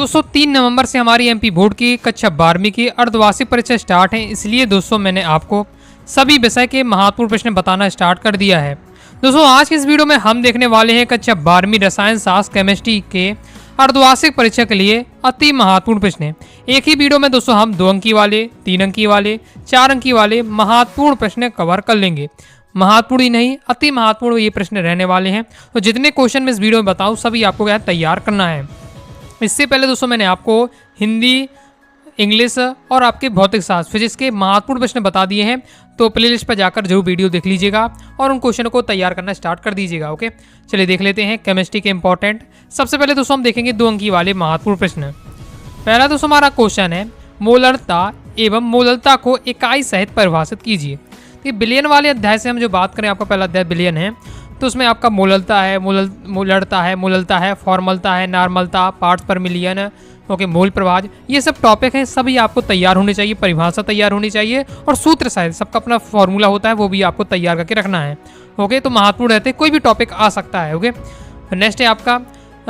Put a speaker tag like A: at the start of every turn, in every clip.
A: दोस्तों 3 नवंबर से हमारी एमपी बोर्ड की कक्षा 12वीं की अर्धवार्षिक परीक्षा स्टार्ट है। इसलिए दोस्तों मैंने आपको सभी विषय के महत्वपूर्ण प्रश्न बताना स्टार्ट कर दिया है। दोस्तों आज की इस वीडियो में हम देखने वाले हैं कक्षा 12वीं रसायन शास्त्र केमिस्ट्री के अर्धवार्षिक परीक्षा के लिए अति महत्वपूर्ण प्रश्न। एक ही वीडियो में दोस्तों हम 2 अंकी वाले, 3 अंकी वाले, 4 अंकी वाले महत्वपूर्ण प्रश्न कवर कर लेंगे। महत्वपूर्ण ही नहीं, अति महत्वपूर्ण ये प्रश्न रहने वाले हैं। तो जितने क्वेश्चन मैं इस वीडियो में बताऊँ सभी आपको क्या तैयार करना है। इससे पहले दोस्तों मैंने आपको हिंदी, इंग्लिश और आपके भौतिक शास्त्र, फिजिक्स के महत्वपूर्ण प्रश्न बता दिए हैं। तो प्लेलिस्ट पर जाकर जरूर वीडियो देख लीजिएगा और उन क्वेश्चनों को तैयार करना स्टार्ट कर दीजिएगा। ओके, चलिए देख लेते हैं केमिस्ट्री के इंपॉर्टेंट। सबसे पहले दोस्तों हम देखेंगे 2 अंकी वाले महत्वपूर्ण प्रश्न। पहला दोस्तों हमारा क्वेश्चन है मोलरता एवं मोललता को इकाई सहित परिभाषित कीजिए। तो बिलियन वाले अध्याय से हम जो बात करें, आपका पहला अध्याय बिलियन है, तो उसमें आपका मोललता है, मोललता है, फॉर्मलता है, नॉर्मलता, पार्ट्स पर मिलियन, ओके, मोल प्रभाज, ये सब टॉपिक हैं। सभी आपको तैयार होनी चाहिए, परिभाषा तैयार होनी चाहिए और सूत्र शायद सबका अपना फॉर्मूला होता है, वो भी आपको तैयार करके रखना है। ओके, तो महत्वपूर्ण रहते, कोई भी टॉपिक आ सकता है। ओके, नेक्स्ट है आपका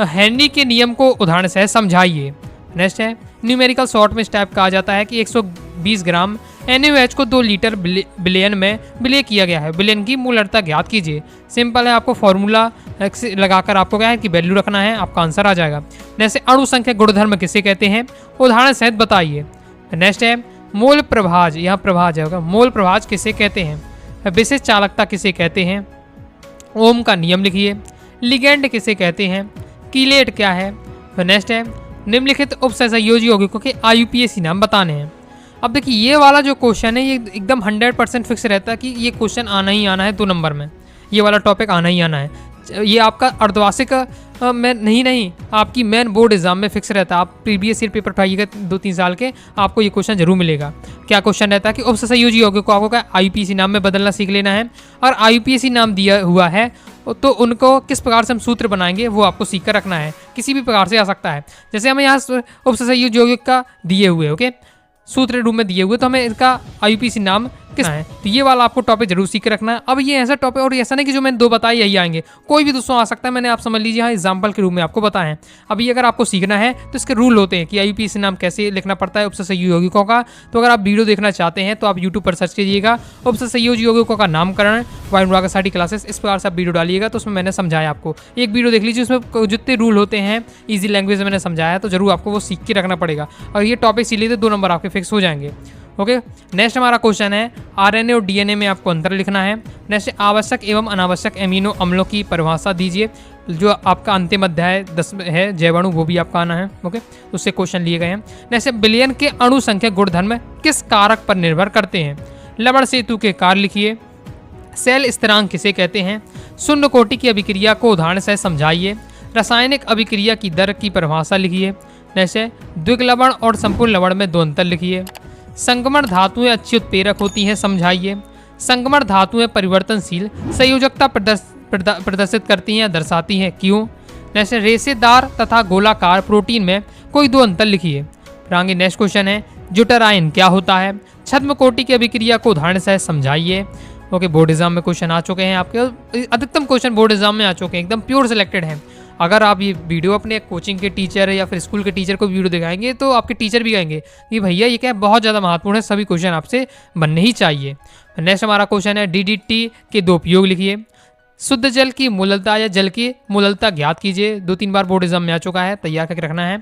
A: हेनरी के नियम को उदाहरण से समझाइए। नेक्स्ट है न्यूमेरिकल शॉर्ट में इस टाइप कहा जाता है कि 120 ग्राम NaOH को 2 लीटर बिलियन में विलय किया गया है। बिलियन की मोलरता ज्ञात कीजिए। सिंपल है, आपको फॉर्मूला लगाकर आपको क्या है कि वैल्यू रखना है, आपका आंसर आ जाएगा। जैसे अणु संख्या गुणधर्म किसे कहते हैं, उदाहरण सहित बताइए। नेक्स्ट है मोल प्रभाज, यहाँ प्रभाज होगा, मोल प्रभाज किसे कहते हैं, विशेष चालकता किसे कहते हैं, ओम का नियम लिखिए, लिगेंड किसे कहते हैं, कीलेट क्या है। नेक्स्ट है निम्नलिखित उपसहयोगी यौगिकों के IUPAC नाम बताने हैं। अब देखिए ये वाला जो क्वेश्चन है ये एकदम 100% फिक्स रहता है कि ये क्वेश्चन आना ही आना है 2 नंबर में, ये वाला टॉपिक आना ही आना है। ये आपका अर्धवार्षिक में नहीं आपकी मेन बोर्ड एग्जाम में फिक्स रहता है। आप प्रीवियस ईयर पेपर उठाइएगा 2-3 साल के, आपको ये क्वेश्चन जरूर मिलेगा। क्या क्वेश्चन रहता है कि उपसहयोगी यौगिक को आपको क्या IUPAC नाम में बदलना सीख लेना है, और IUPAC नाम दिया हुआ है तो उनको किस प्रकार से हम सूत्र बनाएंगे वो आपको सीख कर रखना है। किसी भी प्रकार से आ सकता है, जैसे हमें यहाँ उपसहयोगी यौगिक का दिए हुए, ओके, सूत्र रूप में दिए हुए, तो हमें इसका IUPAC नाम किस है, तो ये वाला आपको टॉपिक जरूर सीख के रखना है। अब ये ऐसा टॉपिक, और ऐसा नहीं कि जो मैंने 2 बताए यही आएंगे, कोई भी दोस्तों आ सकता है। मैंने आप समझ लीजिए यहाँ एग्जाम्पल के रूप में आपको बताया है। अभी अगर आपको सीखना है तो इसके रूल होते हैं कि IUPAC नाम कैसे लिखना पड़ता है उपसहयोगी यौगिकों का। तो अगर आप वीडियो देखना चाहते हैं तो आप यूट्यूब पर सर्च कीजिएगा उपसहयोगी यौगिकों का नामकरण वायुनुराग साटी क्लासेस, इस प्रकार से आप वीडियो डालिएगा तो उसमें मैंने समझाया आपको। एक वीडियो देख लीजिए, उसमें जितने रूल होते हैं ईजी लैंग्वेज में मैंने समझाया है, तो जरूर आपको वो सीख के रखना पड़ेगा। और ये टॉपिक सीख लिए तो 2 नंबर आपके फिक्स हो जाएंगे। ओके, नेक्स्ट हमारा क्वेश्चन है RNA और DNA में आपको अंतर लिखना है। नेक्स्ट आवश्यक एवं अनावश्यक एमिनो अम्लों की परिभाषा दीजिए। जो आपका अंतिम अध्याय 10 है जैवाणु, वो भी आपका आना है। ओके, उससे क्वेश्चन लिए गए हैं। नेक्स्ट बिलियन के अणु संख्या गुणधर्म किस कारक पर निर्भर करते हैं, लवण सेतु के कार्य लिखिए। सेल स्थिरांक किसे कहते हैं, शून्य कोटि की अभिक्रिया को उदाहरण से समझाइए। रासायनिक अभिक्रिया की दर की परिभाषा लिखिए। नेक्स्ट द्विग लवण और संपूर्ण लवण में 2 अंतर लिखिए। संगमण धातुएं अच्छी उत्प्रेरक होती हैं, समझाइए। संगमण धातुएं परिवर्तनशील संयोजकता प्रदर्शित करती हैं, दर्शाती हैं, क्यों। नेक्स्ट रेशेदार तथा गोलाकार प्रोटीन में कोई 2 अंतर लिखिए। फिर आगे नेक्स्ट क्वेश्चन है ज्यूटराइन क्या होता है, छद्म कोटि की अभिक्रिया को उदाहरण से समझाइए। ओके, बोर्ड एग्जाम में क्वेश्चन आ चुके हैं आपके, अधिकतम क्वेश्चन बोर्ड एग्जाम में आ चुके हैं, एकदम प्योर सिलेक्टेड हैं। अगर आप ये वीडियो अपने कोचिंग के टीचर या फिर स्कूल के टीचर को वीडियो दिखाएंगे तो आपके टीचर भी कहेंगे कि भैया ये क्या बहुत ज़्यादा महत्वपूर्ण है, सभी क्वेश्चन आपसे बनने ही चाहिए। नेक्स्ट हमारा क्वेश्चन है DDT के 2 उपयोग लिखिए। शुद्ध जल की मोललता या जल की मोललता ज्ञात कीजिए। 2-3 बार बोर्ड एग्जाम में आ चुका है, तैयार करके रखना है।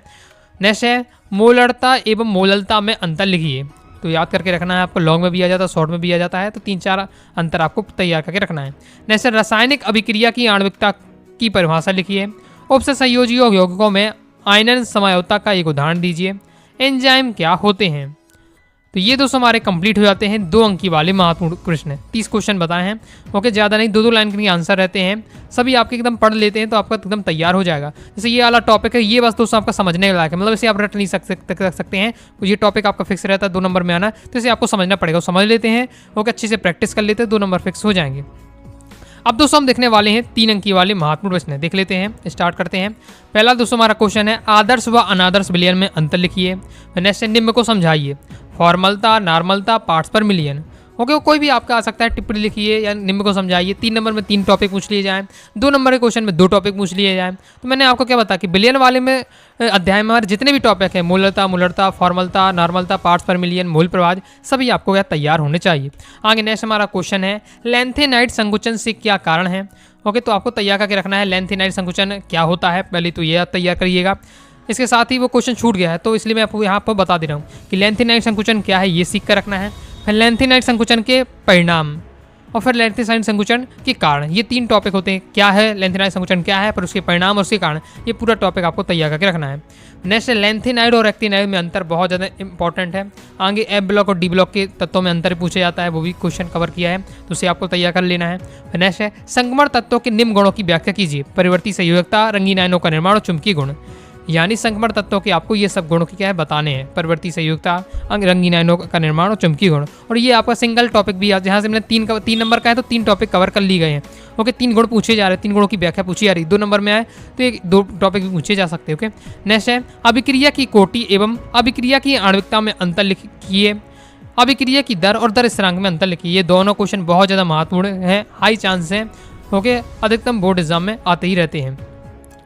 A: नेक्स्ट है मोलरता एवं मोललता में अंतर लिखिए। तो याद करके रखना है, आपको लॉन्ग में भी आ जाता है, शॉर्ट में भी आ जाता है, तो 3-4 अंतर आपको तैयार करके रखना है। नेक्स्ट रासायनिक अभिक्रिया की आणविकता की परिभाषा लिखिए। उपसहयोगी यौगिकों में आयनन समझौता का एक उदाहरण दीजिए। एंजाइम क्या होते हैं। तो ये दोस्तों हमारे कंप्लीट हो जाते हैं 2 अंकी वाले महत्वपूर्ण प्रश्न। 30 क्वेश्चन बताए हैं। ओके, ज़्यादा नहीं, 2-2 लाइन के आंसर रहते हैं, सभी आपके एकदम पढ़ लेते हैं तो आपका एकदम तैयार हो जाएगा। जैसे ये वाला टॉपिक है, ये बस दोस्तों आपका समझने लायक है, मतलब इसे आप रट नहीं सकते हैं। ये टॉपिक आपका फिक्स रहता है 2 नंबर में आना, तो इसे आपको समझना पड़ेगा। समझ लेते हैं, ओके, अच्छे से प्रैक्टिस कर लेते हैं, 2 नंबर फिक्स हो जाएंगे। अब दोस्तों हम देखने वाले हैं 3 अंकी वाले महत्वपूर्ण प्रश्न, देख लेते हैं, स्टार्ट करते हैं। पहला दोस्तों हमारा क्वेश्चन है आदर्श व अनादर्श विलयन में अंतर लिखिए। नेक्स्ट निम्न को समझाइए। फॉर्मलता, नॉर्मलता, पार्ट्स पर मिलियन। ओके, कोई भी आपका आ सकता है, टिप्पणी लिखिए या निम्न को समझाइए। 3 नंबर में 3 टॉपिक पूछ लिए जाएँ, 2 नंबर के क्वेश्चन में 2 टॉपिक पूछ लिए जाएँ। तो मैंने आपको क्या बताया कि बिलियन वाले में अध्याय में हमारे जितने भी टॉपिक हैं, मूलरता, फॉर्मलता, नॉर्मलता, पार्ट्स पर मिलियन, मूल प्रवाह, सभी आपको क्या तैयार होने चाहिए। आगे नेक्स्ट हमारा क्वेश्चन है, लैंथेनाइड संकुचन से क्या कारण है। ओके, तो आपको तैयार करके रखना है लैंथेनाइड संकुचन क्या होता है, पहले तो ये तैयार करिएगा। इसके साथ ही वो क्वेश्चन छूट गया है, तो इसलिए मैं आपको यहाँ पर बता दे रहा हूँ कि लैंथेनाइड संकुचन क्या है, ये सीख कर रखना है। फिर लैंथेनाइड संकुचन के परिणाम और फिर लैंथेनाइड संकुचन के कारण, ये 3 टॉपिक होते हैं। क्या है लैंथेनाइड संकुचन, क्या है, पर उसके परिणाम और उसके कारण, ये पूरा टॉपिक आपको तैयार करके रखना है। नेक्स्ट लैंथेनाइड और एक्टिनाइड में अंतर बहुत ज़्यादा इंपॉर्टेंट है। आगे एफ ब्लॉक और डी ब्लॉक के तत्वों में अंतर पूछा जाता है, वो भी क्वेश्चन कवर किया है, तो उसे आपको तैयार कर लेना है। नेक्स्ट है संक्रमण तत्वों के निम्न गुणों की व्याख्या कीजिए। परिवर्ती संयोजकता, रंगीन आयनों का निर्माण और चुंबकीय गुण। यानी संक्रमण तत्वों के आपको ये सब गुणों की क्या है बताने हैं, परिवर्ती संयोजकता, रंगीन आयनों का निर्माण और चुंबकीय गुण। और ये आपका सिंगल टॉपिक भी है, जहाँ से मैंने 3 नंबर का है तो 3 टॉपिक कवर कर ली गए हैं। ओके, 3 गुण पूछे जा रहे हैं, 3 गुणों की व्याख्या पूछी जा रही है। 2 नंबर में आए तो एक 2 टॉपिक भी पूछे जा सकते हैं। ओके, नेक्स्ट है अभिक्रिया की कोटि एवं अभिक्रिया की आणविकता में अंतर लिखिए। अभिक्रिया की दर और दर स्थिरांक में अंतर लिखिए। ये दोनों क्वेश्चन बहुत ज़्यादा महत्वपूर्ण है, हाई चांस है। ओके, अधिकतम बोर्ड एग्जाम में आते ही रहते हैं।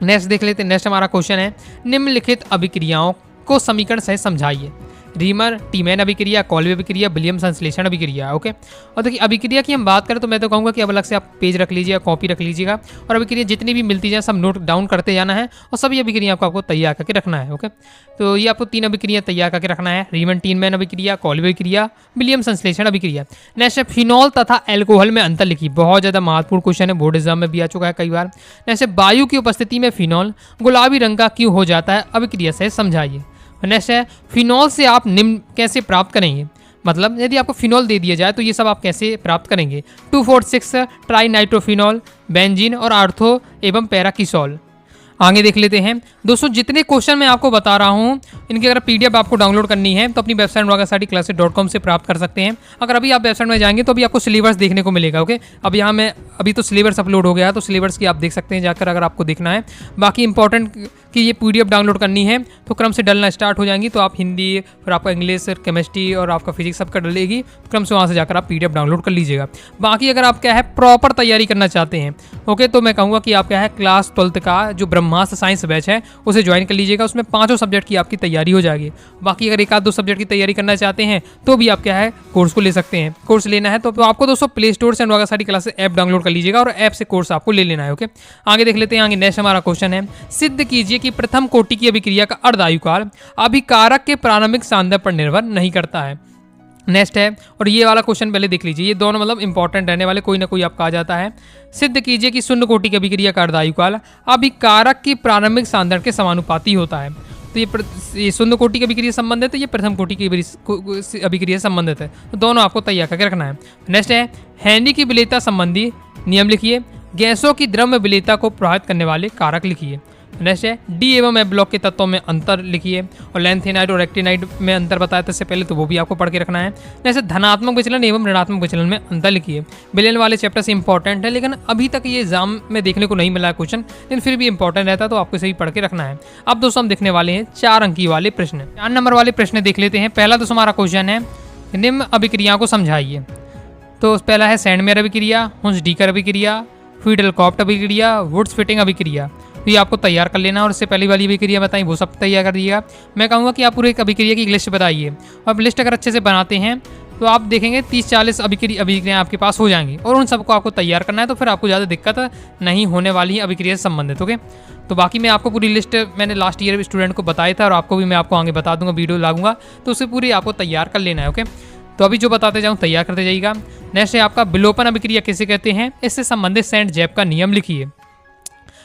A: नेक्स्ट देख लेते हैं। नेक्स्ट हमारा क्वेश्चन है, निम्नलिखित अभिक्रियाओं को समीकरण से समझाइए। रीमर टीमैन अभिक्रिया, कॉल्बे अभिक्रिया, विलियम संश्लेषण अभिक्रिया। ओके, और देखिए अभिक्रिया की हम बात करें तो मैं तो कहूँगा कि अब अलग से आप पेज रख लीजिएगा, कॉपी रख लीजिएगा, और अभिक्रिया जितनी भी मिलती जाए सब नोट डाउन करते जाना है, और सभी अभिक्रिया आपको तैयार करके रखना है। ओके, तो ये आपको 3 अभिक्रिया तैयार करके रखना है, रीमन टीमैन अभिक्रिया, कॉल्बे अभिक्रिया, विलियम संश्लेषण अभिक्रिया। नेक्स्ट है फिनॉल तथा एल्कोहल में अंतर लिखिए। बहुत ज़्यादा महत्वपूर्ण क्वेश्चन है, बोर्ड एग्जाम में भी आ चुका है कई बार। नेक्स्ट है वायु की उपस्थिति में फिनॉल गुलाबी रंग का क्यों हो जाता है, अभिक्रिया से समझाइए। नेक्स्ट है फिनॉल से आप निम्न कैसे प्राप्त करेंगे। मतलब यदि आपको फिनॉल दे दिया जाए तो ये सब आप कैसे प्राप्त करेंगे। 2,4,6 ट्राइनाइट्रोफिनॉल, बेंजीन और आर्थो एवं पैराकिसोल। आगे देख लेते हैं दोस्तों, जितने क्वेश्चन मैं आपको बता रहा हूँ इनकी अगर पीडीएफ आपको डाउनलोड करनी है तो अपनी वेबसाइट wagastudyclasses.com से प्राप्त कर सकते हैं। अगर अभी आप वेबसाइट में जाएंगे तो अभी आपको सिलेबस देखने को मिलेगा। ओके, अब यहाँ मैं अभी तो सिलेबस अपलोड हो गया है, तो सिलेबस की आप देख सकते हैं जाकर अगर आपको देखना है। बाकी इंपॉर्टेंट कि ये पीडीएफ डाउनलोड करनी है तो क्रम से डलना स्टार्ट हो जाएंगी, तो आप हिंदी, फिर आपका इंग्लिश, केमिस्ट्री और आपका फिजिक्स सबका डलेगी, तो क्रम से वहाँ से जाकर आप पीडीएफ डाउनलोड कर लीजिएगा। बाकी अगर आप क्या है प्रॉपर तैयारी करना चाहते हैं, ओके, तो मैं कहूँगा कि आप क्या है क्लास 12th का जो ब्रह्मास्त्र साइंस बैच है उसे ज्वाइन कर लीजिएगा। उसमें 5 सब्जेक्ट की आपकी तैयारी हो जाएगी। बाकी अगर 1-2 सब्जेक्ट की तैयारी करना चाहते हैं तो भी आप क्या है कोर्स को ले सकते हैं। कोर्स लेना है तो आपको दोस्तों प्ले स्टोर से वागास्टडी क्लासेस ऐप डाउनलोड कर लीजिएगा और ऐप से कोर्स आपको ले लेना है। ओके, आगे देख लेते हैं। आगे नेक्स्ट हमारा क्वेश्चन है, सिद्ध कीजिए कि प्रथम कोटि की अभिक्रिया का अर्धायुकाल अभिकारक के प्रारंभिक सांद्रता पर निर्भर नहीं करता है। नेक्स्ट है, और ये वाला क्वेश्चन पहले देख लीजिए, ये दोनों मतलब इंपॉर्टेंट रहने वाले, कोई ना कोई आपका आ जाता है। सिद्ध कीजिए कि शून्य कोटि की अभिक्रिया का अर्धायुकाल अभिकारक की प्रारंभिक सांद्रता के समानुपाती होता है। तो ये शून्य कोटि की अभिक्रिया संबंधित है, ये प्रथम कोटि की अभिक्रिया संबंधित है, तो दोनों आपको तैयार करके रखना है। नेक्स्ट है, हेनरी की विलेयता संबंधी नियम लिखिए। गैसों की द्रव्य विलेयता को प्रभावित करने वाले कारक लिखिए। नेक्स्ट है, डी एवं एफ ब्लॉक के तत्वों में अंतर लिखिए, और लैंथेनाइड और एक्टिनाइड में अंतर बताया था इससे पहले, तो वो भी आपको पढ़ के रखना है। जैसे धनात्मक विचलन एवं ऋणात्मक विचलन में अंतर लिखिए। बिलियन वाले चैप्टर से इंपॉर्टेंट है, लेकिन अभी तक ये एग्जाम में देखने को नहीं मिला है क्वेश्चन, लेकिन फिर भी इंपॉर्टेंट रहता है, तो आपको इसे भी पढ़ के रखना है। अब दोस्तों हम देखने वाले हैं 4 अंकी वाले प्रश्न। 4 नंबर वाले प्रश्न देख लेते हैं। पहला दोस्तों हमारा क्वेश्चन है, निम्न अभिक्रियाओं को समझाइए। तो पहला है सैंडमेयर अभिक्रिया, हुंस-डीकर अभिक्रिया, फ्रीडल-कॉप्ट अभिक्रिया, वुड्स फिटिंग अभिक्रिया। तो ये आपको तैयार कर लेना, और इससे पहली वाली अभिक्रिया बताई वो सब तैयार कर दिएगा। मैं कहूँगा कि आप पूरे एक अभिक्रिया की लिस्ट बताइए, और लिस्ट अगर अच्छे से बनाते हैं तो आप देखेंगे 30-40 अभिक्रिया आपके पास हो जाएंगी, और उन सबको आपको तैयार करना है, तो फिर आपको ज़्यादा दिक्कत नहीं होने वाली है अभिक्रिया से संबंधित। ओके, तो बाकी मैं आपको पूरी लिस्ट मैंने लास्ट ईयर स्टूडेंट को बताया था, और आपको भी मैं आपको आगे बता दूंगा, वीडियो लागूंगा, तो उसे पूरी आपको तैयार कर लेना है। ओके, तो अभी जो बताते जाऊँ तैयार करते जाइएगा। नेक्स्ट है आपका विलोपन अभिक्रिया किसे कहते हैं, इससे संबंधित सेंट जैप का नियम लिखिए।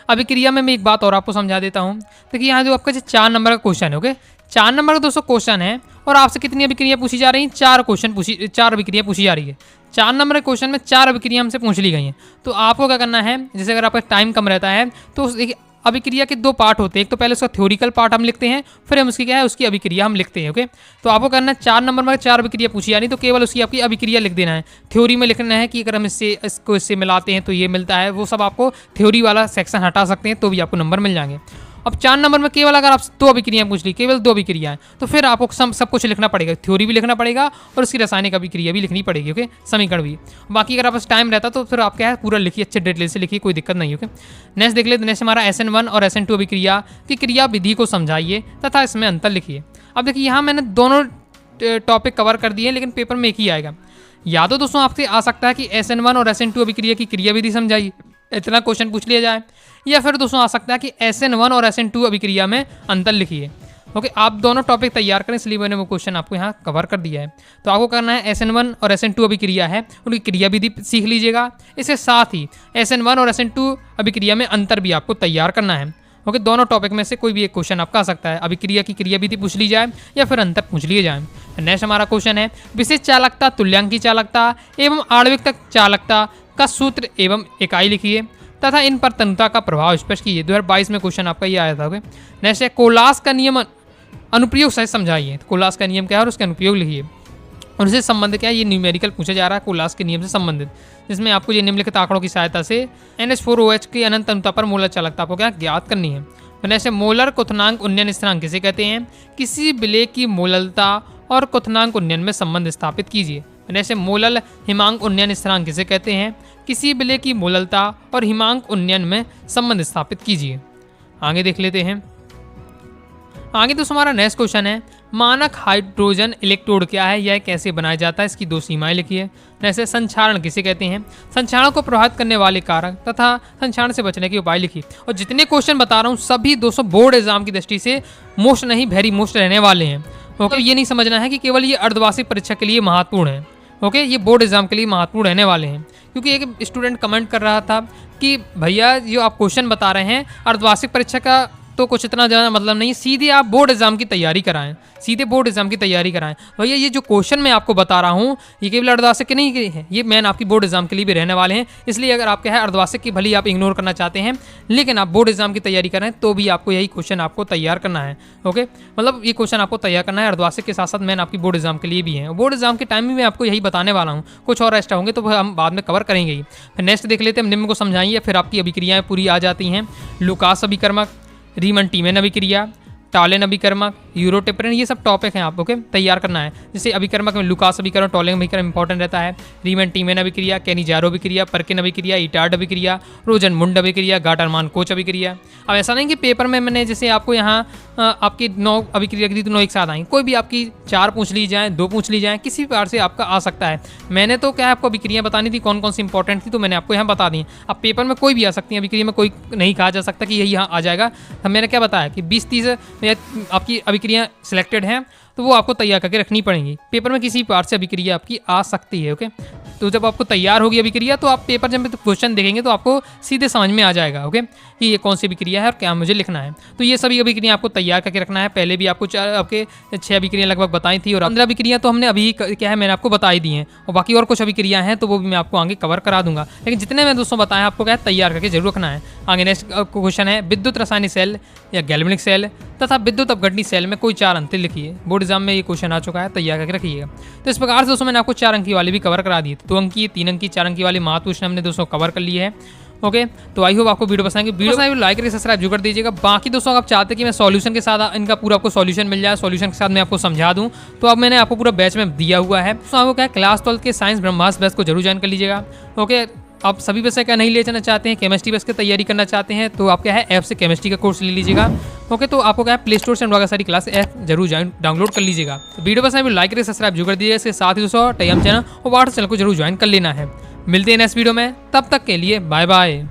A: अभिक्रिया में मैं एक बात और आपको समझा देता हूँ। देखिए यहाँ जो आपका 4 नंबर का क्वेश्चन है, ओके, 4 नंबर का दोस्तों क्वेश्चन है, और आपसे कितनी अभिक्रिया पूछी जा रही हैं, 4 अभिक्रिया पूछी जा रही है। 4 नंबर के क्वेश्चन में 4 अभिक्रिया हमसे पूछ ली गई हैं। तो आपको क्या करना है, जैसे अगर आपका टाइम कम रहता है तो अभिक्रिया के 2 पार्ट होते हैं। एक तो पहले उसका थ्योरिकल पार्ट हम लिखते हैं, फिर हम उसकी क्या है उसकी अभिक्रिया हम लिखते हैं। ओके, तो आपको करना है 4 नंबर में 4 अभिक्रिया पूछी जा रही, तो केवल उसकी आपकी अभिक्रिया लिख देना है। थ्योरी में लिखना है कि अगर हम इससे मिलाते हैं तो ये मिलता है, वो सब आपको थ्योरी वाला सेक्शन हटा सकते हैं, तो भी आपको नंबर मिल जाएंगे। अब 4 नंबर में केवल अगर आप 2 अभिक्रियाएं पूछ ली, केवल 2 अभिक्रियाएं, तो फिर आपको सब कुछ लिखना पड़ेगा, थ्योरी भी लिखना पड़ेगा और उसकी रासायनिक अभिक्रिया भी लिखनी पड़ेगी। ओके, समीकरण भी। बाकी अगर आप पास टाइम रहता तो फिर आप क्या है पूरा लिखिए, अच्छे डिटेल से लिखिए, कोई दिक्कत नहीं। ओके, नेक्स्ट देख लेते। नेक्स्ट हमारा SN1 और SN2 अभिक्रिया की क्रिया विधि को समझाइए तथा इसमें अंतर लिखिए। अब देखिए यहाँ मैंने दोनों टॉपिक कवर कर दिए, लेकिन पेपर में एक ही आएगा। या तो दोस्तों आपसे आ सकता है कि SN1 और SN2 अभिक्रिया की क्रिया विधि समझाइए, इतना क्वेश्चन पूछ लिया जाए, या फिर दोस्तों आ सकता है कि SN1 और SN2 अभिक्रिया में अंतर लिखिए। ओके, आप दोनों टॉपिक तैयार करें, इसलिए मैंने वो क्वेश्चन आपको यहाँ कवर कर दिया है। तो आपको करना है SN1 और SN2 अभिक्रिया है, उनकी क्रिया विधि सीख लीजिएगा। इसके साथ ही SN1 और SN2 अभिक्रिया में अंतर भी आपको तैयार करना है। ओके, दोनों टॉपिक में से कोई भी एक क्वेश्चन आपका आ सकता है, अभिक्रिया की क्रिया विधि पूछ ली जाए या फिर अंतर पूछ लिए जाए। नेक्स्ट हमारा क्वेश्चन है विशेष चालकता, तुल्यांकी चालकता एवं आणविक चालकता का सूत्र एवं इकाई लिखिए तथा इन पर तन्यता का प्रभाव स्पष्ट कीजिए। 2022 में क्वेश्चन आपका ये आया था। ओके, नेक्स्ट है कोलास का नियम अनुप्रयोग सहित समझाइए। तो कोलास का नियम क्या है और उसका अनुप्रयोग लिखिए। उनसे संबंधित क्या है, ये न्यूमेरिकल पूछा जा रहा है कोलास के नियम से संबंधित, जिसमें आपको ये निम्नलिखित आंकड़ों की सहायता से NH4OH की अनंत तन्यता पर मोलर चालकता आपको क्या ज्ञात करनी है। तो नेक्स्ट मोलर क्वथनांक उन्नयन स्थिरांक किसे कहते हैं? किसी विलेय की मोललता और क्वथनांक उन्नयन में संबंध स्थापित कीजिए। नेक्स्ट मोलल हिमांक उन्नयन स्थिरांक किसे कहते हैं? किसी विलेय की मोललता और हिमांक उन्नयन में संबंध स्थापित कीजिए। आगे देख लेते हैं। आगे तो हमारा नेक्स्ट क्वेश्चन है मानक हाइड्रोजन इलेक्ट्रोड क्या है, यह कैसे बनाया जाता है, इसकी 2 सीमाएं लिखिए। जैसे संक्षारण किसे कहते हैं? संक्षारण को प्रभावित करने वाले कारक तथा संक्षारण से बचने के उपाय लिखिए। और जितने क्वेश्चन बता रहा हूँ सभी 200 बोर्ड एग्जाम की दृष्टि से मोस्ट नहीं वेरी मोस्ट रहने वाले हैं। ओके, ये नहीं समझना है कि केवल ये अर्धवार्षिक परीक्षा के लिए महत्वपूर्ण है। ओके, ये बोर्ड एग्जाम के लिए महत्वपूर्ण रहने वाले हैं, क्योंकि एक स्टूडेंट कमेंट कर रहा था कि भैया जो आप क्वेश्चन बता रहे हैं अर्धवार्षिक परीक्षा का तो कुछ इतना ज़्यादा मतलब नहीं, सीधे आप बोर्ड एग्जाम की तैयारी कराएं, सीधे बोर्ड एग्जाम की तैयारी कराएं। भैया ये जो क्वेश्चन मैं आपको बता रहा हूँ ये केवल अर्धवार्षिक के नहीं है, ये मैन आपकी बोर्ड एग्जाम के लिए भी रहने वाले हैं। इसलिए अगर आपके है अर्धवार्षिक की भली आप इग्नोर करना चाहते हैं, लेकिन आप बोर्ड एग्जाम की तैयारी करें तो भी आपको यही क्वेश्चन आपको तैयार करना है। ओके, मतलब ये क्वेश्चन आपको तैयार करना है अर्धवार्षिक के साथ साथ मैन आपकी बोर्ड एग्जाम के लिए भी है। बोर्ड एग्जाम के टाइम में मैं आपको यही बताने वाला हूँ, कुछ और एक्स्ट्रा होंगे तो हम बाद में कवर करेंगे ही। फिर नेक्स्ट देख लेते हैं, हम निम्न को समझाइए, फिर आपकी अभिक्रियाएं पूरी आ जाती हैं। लुकास अभिकर्मक, रीमन टीमेन अभिक्रिया, टॉलेन अभिकर्मक, यूरोटेपरेन, ये सब टॉपिक हैं आपको तैयार करना है। जैसे अभिकर्मक में लुकास अभिकर्मक, टॉलेन अभिकर्मक इंपॉर्टेंट रहता है। रीमन टीमेन अभिक्रिया, कैनिजारो अभिक्रिया, पर्किन अभिक्रिया, इटार्ड अभिक्रिया, रोजन मुंड अभिक्रिया, गाटरमान कोच अभिक्रिया। अब ऐसा नहीं कि पेपर में मैंने जैसे आपको यहाँ आपकी 9 अभिक्रिया की थी तो 9 एक साथ आई, कोई भी आपकी 4 पूछ ली जाए, 2 पूछ ली जाए, किसी भी प्रकार से आपका आ सकता है। मैंने तो क्या आपको अभिक्रिया बतानी थी कौन कौन सी इंपॉर्टेंट थी, तो मैंने आपको यहाँ बता दी। अब पेपर में कोई भी आ सकती है अभिक्रिया में, कोई नहीं कहा जा सकता कि यही यहाँ आ जाएगा। अब मैंने क्या बताया कि 20-30 आपकी अभिक्रिया सिलेक्टेड हैं तो वो आपको तैयार करके रखनी पड़ेंगी। पेपर में किसी पार्ट से अभिक्रिया आपकी आ सकती है। ओके, तो जब आपको तैयार होगी अभिक्रिया तो आप पेपर जब क्वेश्चन देखेंगे तो आपको सीधे समझ में आ जाएगा। ओके, कि ये कौन सी अभिक्रिया है और क्या मुझे लिखना है। तो ये सभी अभिक्रिया आपको तैयार करके रखना है। पहले भी आपको आपके 6 अभिक्रिया लगभग बताई थी और 15 अभिक्रिया तो हमने अभी क्या है मैंने आपको बताई दी हैं, और बाकी और कुछ अभिक्रिया हैं तो वो भी मैं आपको आगे कवर करा दूंगा। लेकिन जितने मैं दोस्तों बताया आपको क्या है तैयार करके जरूर रखना है। आगे नेक्स्ट क्वेश्चन है विद्युत रासायनिक सेल या गैल्वेनिक सेल तथा विद्युत अपघटनी सेल में कोई 4 अंतर लिखिए। बोर्ड एग्जाम में ये क्वेश्चन आ चुका है, तैयार करके रखिएगा। तो इस प्रकार से दोस्तों मैंने आपको 4 अंकी वाली भी कवर करा दी, 2 अंकी, 3 अंकी, 4 अंकी वाली महत्वपूर्ण हमने दोस्तों कवर कर लिए है। ओके, तो आई होप आपको वीडियो पसंद आएगी। वीडियो पसंद लाइक करके सब्सक्राइब जरूर कर दीजिएगा। बाकी दोस्तों अगर आप चाहते हैं कि मैं सॉल्यूशन के साथ इनका पूरा आपको सॉल्यूशन मिल जाए, सॉल्यूशन के साथ मैं आपको समझा दूं, तो अब मैंने आपको पूरा बैच में दिया हुआ है। तो आपको क्या है क्लास 12 के साइंस ब्रह्मास्त्र बैच को जरूर ज्वाइन कर लीजिएगा। ओके, आप सभी विषय का नहीं ले जाना चाहते हैं, केमिस्ट्री बेस की तैयारी करना चाहते हैं, तो आप क्या है ऐप से केमिस्ट्री का कोर्स ले लीजिएगा। ओके, तो आपको क्या है प्ले स्टोर से अनुराग सारी क्लास ऐप जरूर डाउनलोड कर लीजिएगा। तो वीडियो पसंद है लाइक करके सब्सक्राइब जरूर कर दीजिएगा। इसके साथ ही दोस्तों टेलीग्राम चैनल और व्हाट्सएप चैनल को जरूर ज्वाइन कर लेना है। मिलते हैं नेक्स्ट वीडियो में, तब तक के लिए बाय बाय।